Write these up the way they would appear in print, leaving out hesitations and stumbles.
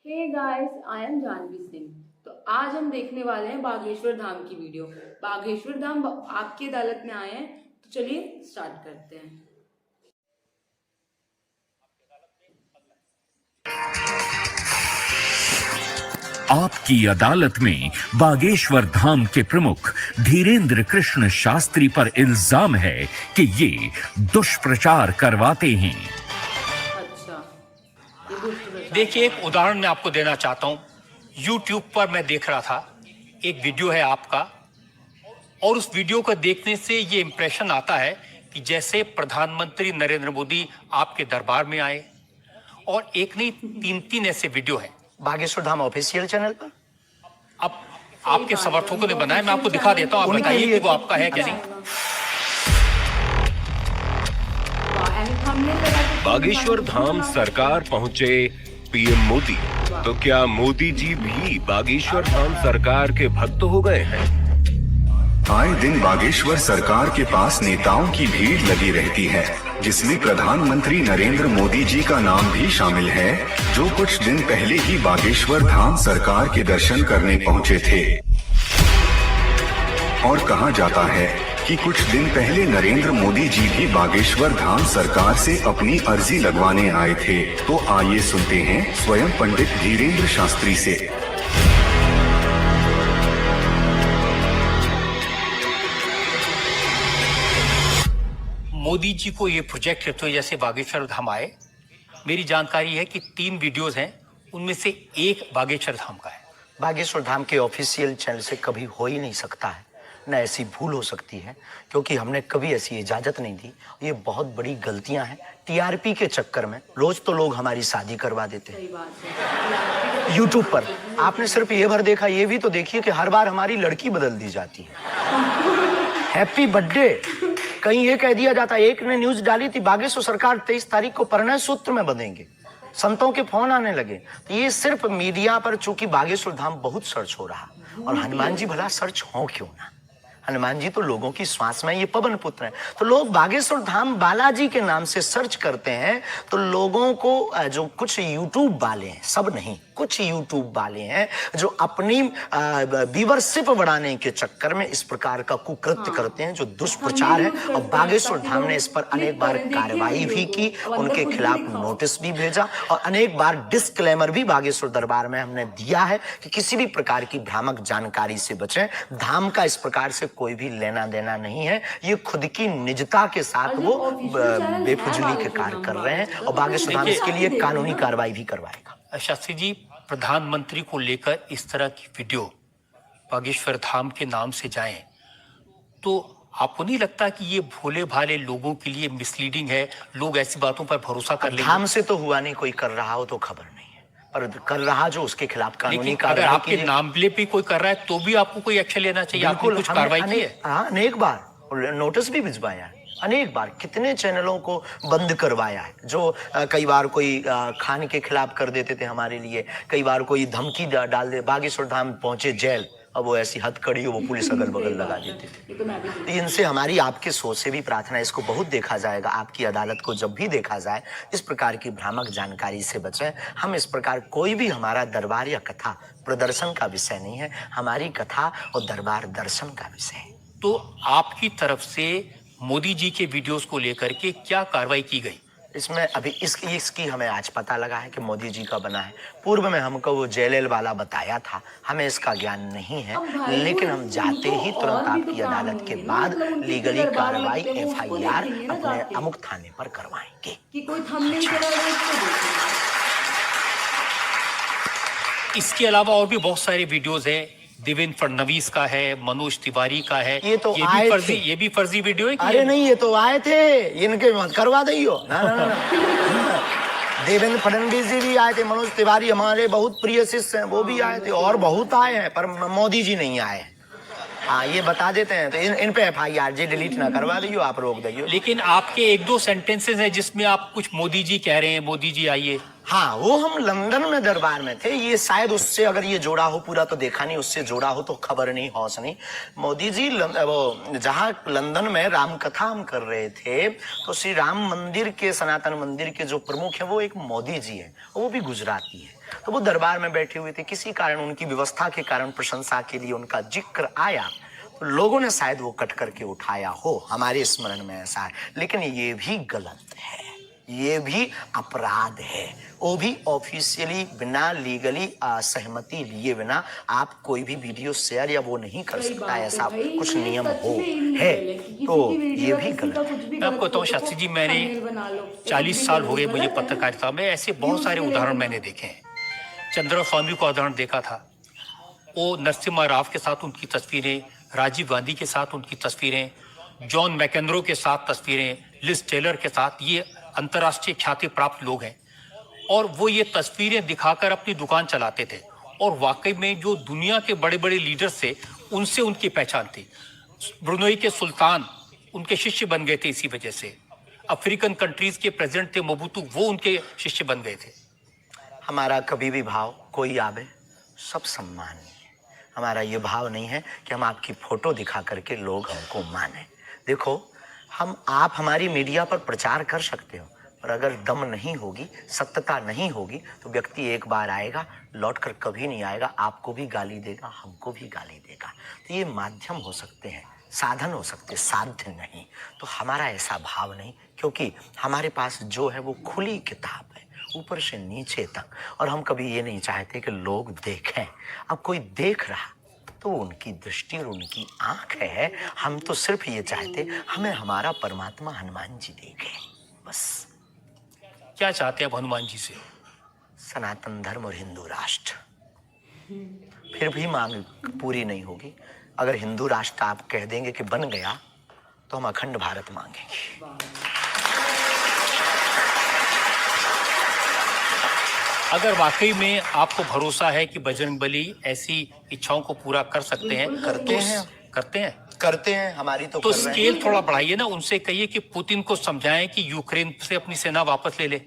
Hey guys, I am Janvi Singh. तो आज हम देखने वाले हैं बागेश्वर धाम की वीडियो। बागेश्वर धाम आपकी अदालत में आए हैं, तो चलिए स्टार्ट करते हैं। आपकी अदालत में बागेश्वर धाम के प्रमुख धीरेन्द्र कृष्ण शास्त्री पर इल्जाम है कि ये दुष्प्रचार करवाते हैं। अच्छा, ये दुष्प्रचार। देखिए, एक उदाहरण मैं आपको देना चाहता हूं। YouTube पर मैं देख रहा था, एक वीडियो है आपका, और उस वीडियो को देखने से ये इंप्रेशन आता है कि जैसे प्रधानमंत्री नरेंद्र मोदी आपके दरबार में आए, और एक नहीं 3 ऐसे वीडियो हैं बागेश्वर धाम ऑफिशियल चैनल पर। अब आपके समर्थकों ने बनाया, मैं आपको दिखा देता हूं, आप बताइए कि वो आपका है क्या नहीं। बागेश्वर धाम सरकार पहुंचे पीएम मोदी, तो क्या मोदी जी भी बागेश्वर धाम सरकार के भक्त हो गए हैं? आए दिन बागेश्वर सरकार के पास नेताओं की भीड़ लगी रहती है, जिसमें प्रधानमंत्री नरेंद्र मोदी जी का नाम भी शामिल है, जो कुछ दिन पहले ही बागेश्वर धाम सरकार के दर्शन करने पहुंचे थे। और कहा जाता है कि कुछ दिन पहले नरेंद्र मोदी जी भी बागेश्वर धाम सरकार से अपनी अर्जी लगवाने आए थे। तो आइए सुनते हैं स्वयं पंडित धीरेन्द्र शास्त्री से। मोदी जी को ये प्रोजेक्ट रहते हुए जैसे बागेश्वर धाम आए, मेरी जानकारी है कि 3 वीडियोस हैं, उनमें से एक बागेश्वर धाम का है। बागेश्वर धाम के ऑफिशियल चैनल से कभी हो ही नहीं सकता है, न ऐसी भूल हो सकती है, क्योंकि हमने कभी ऐसी इजाजत नहीं दी। ये बहुत बड़ी गलतियां हैं। टीआरपी के चक्कर में रोज तो लोग हमारी शादी करवा देते हैं यूट्यूब पर। आपने सिर्फ ये भर देखा, ये भी तो देखिए कि हर बार हमारी लड़की बदल दी जाती है। हैप्पी बर्थडे कहीं ये कह दिया जाता है। एक ने न्यूज डाली थी, बागेश्वर सरकार 23 तारीख को परिणय सूत्र में बंधेंगे। संतों के फोन आने लगे। तो ये सिर्फ मीडिया पर, चूंकि बागेश्वर धाम बहुत सर्च हो रहा, और हनुमान जी भला सर्च हो क्यों ना। हनुमान जी तो लोगों की श्वास में, ये पवन पुत्र हैं। तो लोग बागेश्वर धाम बालाजी के नाम से सर्च करते हैं, तो लोगों को जो कुछ यूट्यूब वाले हैं, सब नहीं, कुछ यूट्यूब वाले हैं जो अपनी व्यूअरशिप बढ़ाने के चक्कर में इस प्रकार का कुकृत्य करते हैं, जो दुष्प्रचार है। और बागेश्वर धाम ने इस पर अनेक बार कार्रवाई भी की, उनके खिलाफ नोटिस भी भेजा, और अनेक बार डिस्क्लेमर भी बागेश्वर दरबार में हमने दिया है कि किसी भी प्रकार की भ्रामक जानकारी से बचें। धाम का इस प्रकार से कोई भी लेना देना नहीं है। ये खुद की निजता के साथ वो बेफुजली के कार्य कर रहे हैं, और बागेश्वर धाम इसके लिए कानूनी कार्रवाई भी करवाएगा। शास्त्री जी, प्रधानमंत्री को लेकर इस तरह की वीडियो बागेश्वर धाम के नाम से जाएं, तो आपको नहीं लगता कि ये भोले भाले लोगों के लिए मिसलीडिंग है? लोग ऐसी बातों पर भरोसा कर लेंगे। धाम से तो हुआ नहीं, कोई कर रहा हो तो खबर नहीं है, पर कर रहा जो उसके खिलाफ कानूनी अगर कार्रवाई आपके नाम पे भी कोई कर रहा है तो भी आपको कोई एक्शन लेना चाहिए। आपने कुछ कार्रवाई की है? हाँ, अनेक बार नोटिस भी भिजवाया है, अनेक बार कितने चैनलों को बंद करवाया है। जो कई बार कोई खान के खिलाफ कर देते थे हमारे लिए, कई बार कोई धमकी डाल दे, बागेश्वर धाम पहुंचे जेल, अब वो ऐसी हथकड़ी हो, वो पुलिस अगल बगल लगा देते थे। इनसे हमारी आपके सोच से भी प्रार्थना है, इसको बहुत देखा जाएगा। आपकी अदालत को जब भी देखा जाए, इस प्रकार की भ्रामक जानकारी से बचें। हम इस प्रकार कोई भी, हमारा दरबार या कथा प्रदर्शन का विषय नहीं है, हमारी कथा और दरबार दर्शन का विषय है। तो आपकी तरफ से मोदी जी के वीडियोस को लेकर के क्या कार्रवाई की गई? इसमें अभी इसकी हमें आज पता लगा है कि मोदी जी का बना है। पूर्व में हमको वो जेल वाला बताया था, हमें इसका ज्ञान नहीं है, लेकिन हम जाते ही तुरंत आपकी अदालत के बाद लीगली कार्रवाई FIR अपने अमुक थाने पर करवाएंगे। कि कोई थंबनेल चला रहा है इसको देखो। इसके अलावा और भी बहुत सारे वीडियोस हैं। देवेंद्र फडणवीस का है, मनोज तिवारी का है। ये तो आए थे। ये भी फर्जी वीडियो है। अरे नहीं, ये तो आए थे, इनके मत करवा दियो ना, ना, ना, ना। देवेंद्र फडणवीस जी भी आए थे, मनोज तिवारी हमारे बहुत प्रिय शिष्य हैं, वो भी आए थे, और बहुत आए हैं, पर मोदी जी नहीं आए हैं। हाँ, ये बता देते हैं, तो इन पे FIR जी डिलीट ना करवा दियो, आप रोक दियो। लेकिन आपके 1-2 सेंटेंसेस हैं जिसमें आप कुछ मोदी जी कह रहे हैं, मोदी जी आइए। हाँ, वो हम लंदन में दरबार में थे, ये शायद उससे अगर ये जोड़ा हो, पूरा तो देखा नहीं, उससे जोड़ा हो तो खबर नहीं, हौस नहीं। मोदी जी वो जहाँ लंदन में राम कथा हम कर रहे थे, तो श्री राम मंदिर के, सनातन मंदिर के जो प्रमुख है वो एक मोदी जी है, वो भी गुजराती है। तो वो दरबार में बैठे हुए थे, किसी कारण उनकी व्यवस्था के कारण प्रशंसा के लिए उनका जिक्र आया, तो लोगों ने शायद वो कट करके उठाया हो, हमारे स्मरण में ऐसा है। लेकिन ये भी गलत है, ये भी अपराध है। वो भी ऑफिशियली बिना लीगली सहमति लिए बिना आप कोई भी वीडियो शेयर या वो नहीं कर सकता, ऐसा कुछ नियम हो है, तो ये भी गलत है। मैं आपको बताऊं शास्त्री जी, मैंने 40 साल हो गए मुझे पत्रकारिता में, ऐसे बहुत सारे उदाहरण मैंने देखे हैं। चंद्र स्वामी का उदाहरण देखा था, वो नरसिम्हा राव के साथ उनकी तस्वीरें, राजीव गांधी के साथ उनकी तस्वीरें, जॉन मैकेंद्रो के साथ तस्वीरें, लिज टेलर के साथ, ये अंतर्राष्ट्रीय ख्याति प्राप्त लोग हैं, और वो ये तस्वीरें दिखाकर अपनी दुकान चलाते थे। और वाकई में जो दुनिया के बड़े बड़े लीडर्स थे उनसे उनकी पहचान थी। ब्रुनई के सुल्तान उनके शिष्य बन गए थे इसी वजह से। अफ्रीकन कंट्रीज के प्रेसिडेंट थे मोबुतू, वो उनके शिष्य बन गए थे। हमारा कभी भी भाव कोई आवे सब सम्मान है। हमारा ये भाव नहीं है कि हम आपकी फोटो दिखा करके लोग हमको माने। देखो, आप हमारी मीडिया पर प्रचार कर सकते हो, पर अगर दम नहीं होगी, सत्यता नहीं होगी, तो व्यक्ति एक बार आएगा, लौटकर कभी नहीं आएगा, आपको भी गाली देगा, हमको भी गाली देगा। तो ये माध्यम हो सकते हैं, साधन हो सकते, साध्य नहीं। तो हमारा ऐसा भाव नहीं, क्योंकि हमारे पास जो है वो खुली किताब है, ऊपर से नीचे तक, और हम कभी ये नहीं चाहते कि लोग देखें। अब कोई देख रहा तो उनकी दृष्टि और उनकी आंख है, हम तो सिर्फ ये चाहते हमें हमारा परमात्मा हनुमान जी देखे, बस। क्या चाहते हैं आप हनुमान जी से? सनातन धर्म और हिंदू राष्ट्र। फिर भी मांग पूरी नहीं होगी। अगर हिंदू राष्ट्र आप कह देंगे कि बन गया, तो हम अखंड भारत मांगेंगे। अगर वाकई में आपको भरोसा है कि बजरंगबली ऐसी इच्छाओं को पूरा कर सकते हैं, करते हैं हमारी तो स्केल थोड़ा बढ़ाइए ना, उनसे कहिए कि पुतिन को समझाएं कि यूक्रेन से अपनी सेना वापस ले ले।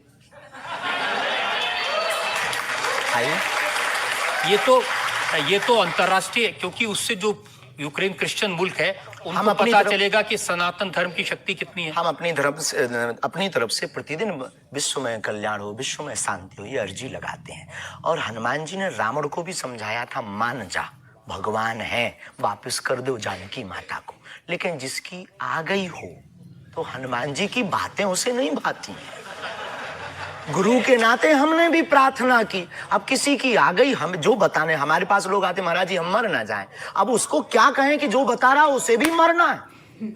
ये तो अंतर्राष्ट्रीय, क्योंकि उससे जो यूक्रेन क्रिश्चियन मुल्क है उनको पता चलेगा कि सनातन धर्म की शक्ति कितनी है। हम अपनी तरफ से प्रतिदिन विश्व में कल्याण हो, विश्व में शांति हो, ये अर्जी लगाते हैं। और हनुमान जी ने रावण को भी समझाया था, मान जा, भगवान है, वापस कर दो जानकी माता को। लेकिन जिसकी आ गई हो तो हनुमान जी की बातें उसे नहीं भाती। गुरु के नाते हमने भी प्रार्थना की। अब किसी की आ गई, हम जो बताने, हमारे पास लोग आते, महाराज जी हम मर ना जाएं। अब उसको क्या कहें कि जो बता रहा उसे भी मरना है।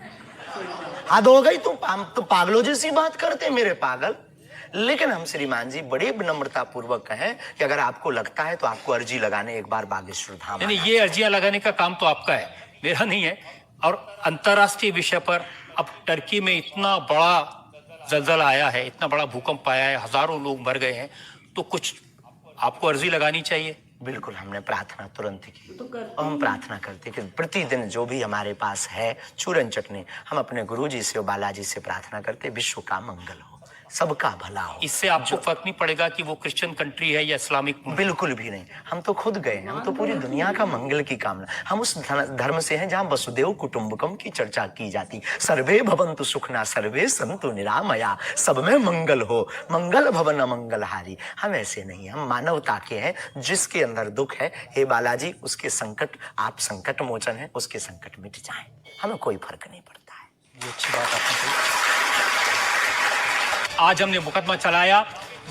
हद हो गई, तुम तो पागलों जैसी बात करते मेरे पागल। लेकिन हम श्रीमान जी बड़े विनम्रता पूर्वक कहें कि अगर आपको लगता है तो आपको अर्जी लगाने एक बार बागेश्वर धाम। नहीं, ये अर्जियां लगाने का काम तो आपका है, मेरा नहीं है। और अंतर्राष्ट्रीय विषय पर अब टर्की में इतना बड़ा जलजला आया है, इतना बड़ा भूकंप आया है, हजारों लोग मर गए हैं, तो कुछ आपको अर्जी लगानी चाहिए। बिल्कुल, हमने प्रार्थना तुरंत की और हम प्रार्थना करते कि प्रतिदिन जो भी हमारे पास है चूरन चटनी, हम अपने गुरुजी से और बालाजी से प्रार्थना करते विश्व का मंगल हो, सबका भला हो। इससे आपको फर्क नहीं पड़ेगा कि वो क्रिश्चियन कंट्री है या इस्लामिक? बिल्कुल भी नहीं। हम तो खुद गए, हम तो पूरी दुनिया का मंगल की कामना। हम उस धर्म से हैं जहाँ वसुदेव कुटुंबकम की चर्चा की जाती। सर्वे भवन्तु सुखना सर्वे सन्तु निरामया, सब में मंगल हो, मंगल भवन मंगलहारी। हम ऐसे नहीं, हम मानवता के हैं। जिसके अंदर दुख है, हे बालाजी उसके संकट, आप संकट मोचन है, उसके संकट मिट जाए, हमें कोई फर्क नहीं पड़ता है। ये अच्छी बात आपने कही। आज हमने मुकदमा चलाया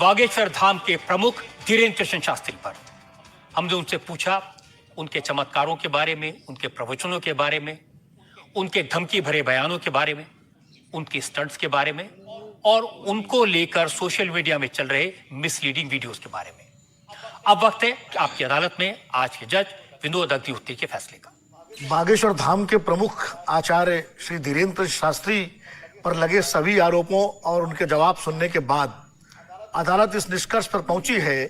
बागेश्वर धाम के प्रमुख धीरेन्द्र कृष्ण शास्त्री पर। हमने उनसे पूछा उनके चमत्कारों के बारे में, उनके प्रवचनों के बारे में, उनके धमकी भरे बयानों के बारे में, उनके स्टंट्स के बारे में, और उनको लेकर सोशल मीडिया में चल रहे मिसलीडिंग वीडियोस के बारे में। अब वक्त है आपकी अदालत में आज के जज विनोद अग्निहोत्री के फैसले का। बागेश्वर धाम के प्रमुख आचार्य श्री धीरेन्द्र शास्त्री पर लगे सभी आरोपों और उनके जवाब सुनने के बाद अदालत इस निष्कर्ष पर पहुंची है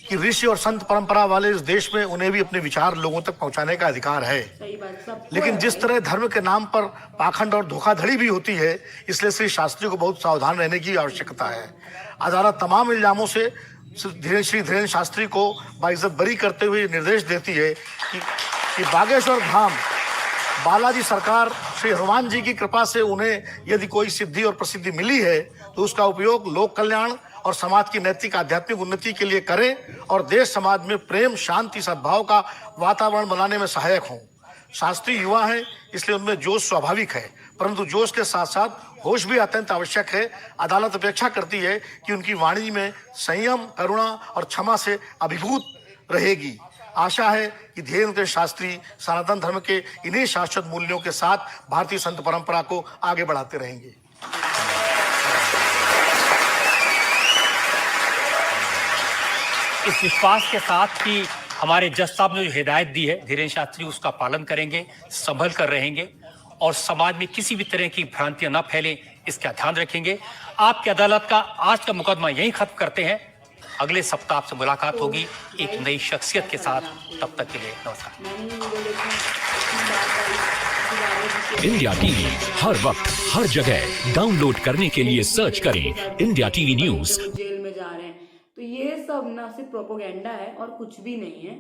कि ऋषि और संत परंपरा वाले इस देश में उन्हें भी अपने विचार लोगों तक पहुंचाने का अधिकार है। लेकिन जिस तरह धर्म के नाम पर पाखंड और धोखाधड़ी भी होती है, इसलिए श्री शास्त्री को बहुत सावधान रहने की आवश्यकता है। अदालत तमाम इल्जामों से श्री धीरेन्द्र शास्त्री को बाइज्जत बरी करते हुए निर्देश देती है कि बागेश्वर धाम बालाजी सरकार श्री हनुमान जी की कृपा से उन्हें यदि कोई सिद्धि और प्रसिद्धि मिली है तो उसका उपयोग लोक कल्याण और समाज की नैतिक आध्यात्मिक उन्नति के लिए करें और देश समाज में प्रेम, शांति, सद्भाव का वातावरण बनाने में सहायक हों। शास्त्री युवा हैं, इसलिए उनमें जोश स्वाभाविक है, परंतु जोश के साथ साथ होश भी अत्यंत आवश्यक है। अदालत अपेक्षा करती है कि उनकी वाणी में संयम, करुणा और क्षमा से अभिभूत रहेगी। आशा है कि धीरेन्द्र शास्त्री सनातन धर्म के इन्हीं शाश्वत मूल्यों के साथ भारतीय संत परंपरा को आगे बढ़ाते रहेंगे। इस विश्वास के साथ कि हमारे जज साहब ने जो हिदायत दी है धीरेन्द्र शास्त्री उसका पालन करेंगे, संभल कर रहेंगे और समाज में किसी भी तरह की भ्रांतियां न फैलें, इसका ध्यान रखेंगे। आपकी अदालत का आज का मुकदमा यहीं खत्म करते हैं। अगले सप्ताह आपसे मुलाकात होगी एक नई शख्सियत के साथ। तब तक के लिए नमस्कार। इंडिया टीवी हर वक्त हर जगह डाउनलोड करने के लिए सर्च करें इंडिया टीवी न्यूज। जेल में जा रहे हैं तो ये सब ना सिर्फ प्रोपोगेंडा है और कुछ भी नहीं है,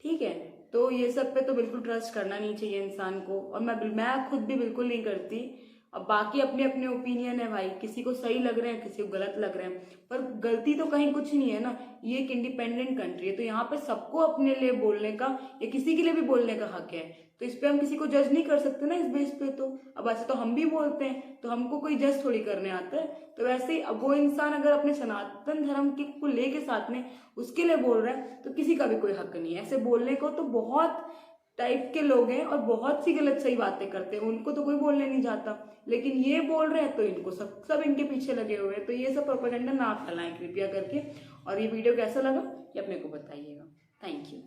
ठीक है। तो ये सब पे तो बिल्कुल ट्रस्ट करना नहीं चाहिए इंसान को, और मैं खुद भी बिल्कुल नहीं करती। अब बाकी अपने अपने ओपिनियन है भाई, किसी को सही लग रहे हैं, किसी को गलत लग रहे हैं, पर गलती तो कहीं कुछ नहीं है ना। ये एक इंडिपेंडेंट कंट्री है, तो यहाँ पे सबको अपने लिए बोलने का या किसी के लिए भी बोलने का हक है। तो इस पे हम किसी को जज नहीं कर सकते ना इस बेस पे। तो अब ऐसे तो हम भी बोलते हैं, तो हमको कोई जज थोड़ी करने आता है। तो वैसे ही अब वो इंसान अगर अपने सनातन धर्म के को लेके साथ में उसके लिए बोल रहा है तो किसी का भी कोई हक नहीं है ऐसे बोलने को। तो बहुत टाइप के लोग हैं और बहुत सी गलत सही बातें करते हैं, उनको तो कोई बोलने नहीं जाता, लेकिन ये बोल रहे हैं तो इनको सब इनके पीछे लगे हुए हैं। तो ये सब प्रोपेगेंडा ना फैलाएं कृपया करके। और ये वीडियो कैसा लगा ये अपने को बताइएगा। Thank you.